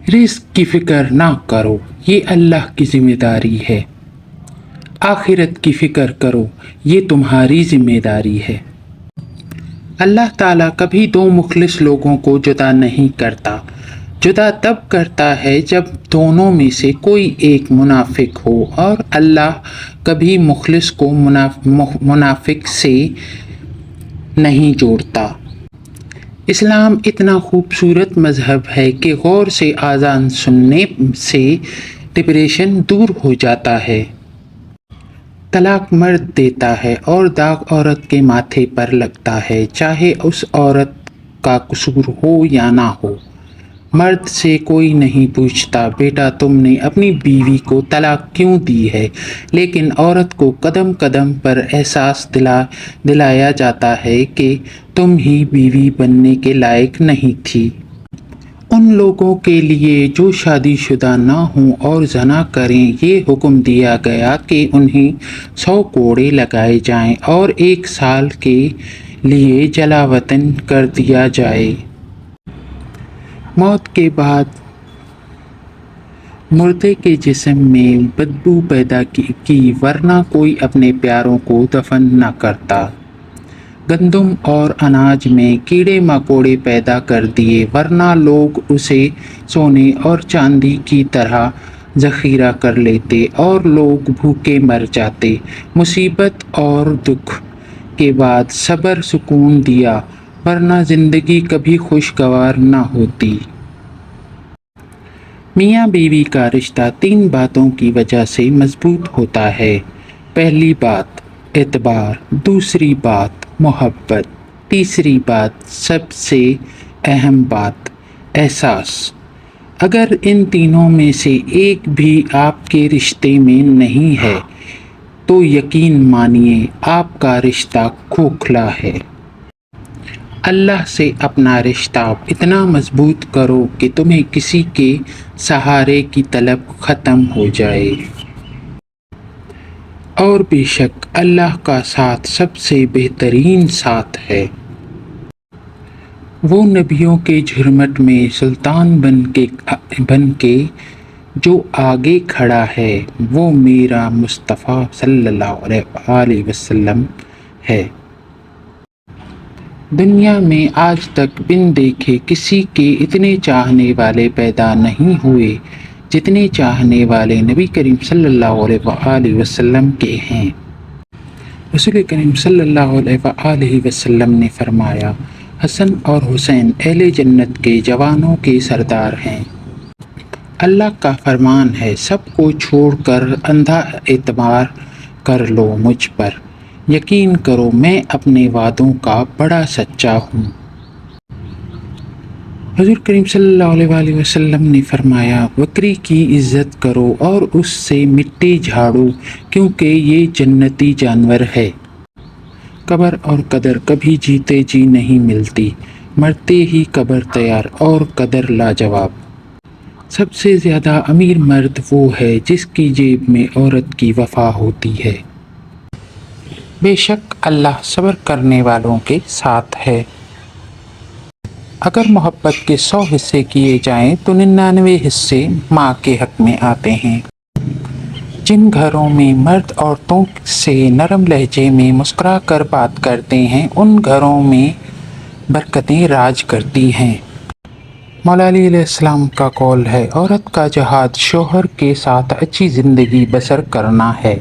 رزق کی فکر نہ کرو، یہ اللہ کی ذمہ داری ہے۔ آخرت کی فکر کرو، یہ تمہاری ذمہ داری ہے۔ اللہ تعالیٰ کبھی دو مخلص لوگوں کو جدا نہیں کرتا، جدا تب کرتا ہے جب دونوں میں سے کوئی ایک منافق ہو، اور اللہ کبھی مخلص کو منافق سے نہیں جوڑتا۔ اسلام اتنا خوبصورت مذہب ہے کہ غور سے اذان سننے سے ڈپریشن دور ہو جاتا ہے، طلاق مرد دیتا ہے اور داغ عورت کے ماتھے پر لگتا ہے، چاہے اس عورت کا قصور ہو یا نہ ہو۔ مرد سے کوئی نہیں پوچھتا بیٹا تم نے اپنی بیوی کو طلاق کیوں دی ہے، لیکن عورت کو قدم قدم پر احساس دلایا جاتا ہے کہ تم ہی بیوی بننے کے لائق نہیں تھی۔ ان لوگوں کے لیے جو شادی شدہ نہ ہوں اور زنا کریں یہ حکم دیا گیا کہ انہیں 100 کوڑے لگائے جائیں اور 1 سال کے لیے جلا وطن کر دیا جائے۔ موت کے بعد مردے کے جسم میں بدبو پیدا کی، ورنہ کوئی اپنے پیاروں کو دفن نہ کرتا۔ گندم اور اناج میں کیڑے مکوڑے پیدا کر دیے، ورنہ لوگ اسے سونے اور چاندی کی طرح ذخیرہ کر لیتے اور لوگ بھوکے مر جاتے۔ مصیبت اور دکھ کے بعد صبر سکون دیا، ورنہ زندگی کبھی خوشگوار نہ ہوتی۔ میاں بیوی کا رشتہ 3 باتوں کی وجہ سے مضبوط ہوتا ہے۔ پہلی بات اعتبار، دوسری بات محبت، تیسری بات سب سے اہم بات احساس۔ اگر ان تینوں میں سے ایک بھی آپ کے رشتے میں نہیں ہے تو یقین مانیے آپ کا رشتہ کھوکھلا ہے۔ اللہ سے اپنا رشتہ اتنا مضبوط کرو کہ تمہیں کسی کے سہارے کی طلب ختم ہو جائے۔ اور بے شک اللہ کا ساتھ سب سے بہترین ساتھ ہے۔ وہ نبیوں کے جھرمٹ میں سلطان بن کے جو آگے کھڑا ہے وہ میرا مصطفیٰ صلی اللہ علیہ وسلم ہے۔ دنیا میں آج تک بن دیکھے کسی کے اتنے چاہنے والے پیدا نہیں ہوئے جتنے چاہنے والے نبی کریم صلی اللہ علیہ وسلم کے ہیں۔ رسول کریم صلی اللہ علیہ وسلم نے فرمایا، حسن اور حسین اہل جنت کے جوانوں کے سردار ہیں۔ اللہ کا فرمان ہے، سب کو چھوڑ کر اندھا اعتبار کر لو مجھ پر، یقین کرو میں اپنے وعدوں کا بڑا سچا ہوں۔ حضور کریم صلی اللہ علیہ وسلم نے فرمایا، بکری کی عزت کرو اور اس سے مٹی جھاڑو کیونکہ یہ جنتی جانور ہے۔ قبر اور قدر کبھی جیتے جی نہیں ملتی، مرتے ہی قبر تیار اور قدر لاجواب۔ سب سے زیادہ امیر مرد وہ ہے جس کی جیب میں عورت کی وفا ہوتی ہے۔ بے شک اللہ صبر کرنے والوں کے ساتھ ہے۔ اگر محبت کے 100 حصے کیے جائیں تو 99 حصے ماں کے حق میں آتے ہیں۔ جن گھروں میں مرد عورتوں سے نرم لہجے میں مسکرا کر بات کرتے ہیں ان گھروں میں برکتیں راج کرتی ہیں۔ مولا علی علیہ السلام کا قول ہے، عورت کا جہاد شوہر کے ساتھ اچھی زندگی بسر کرنا ہے۔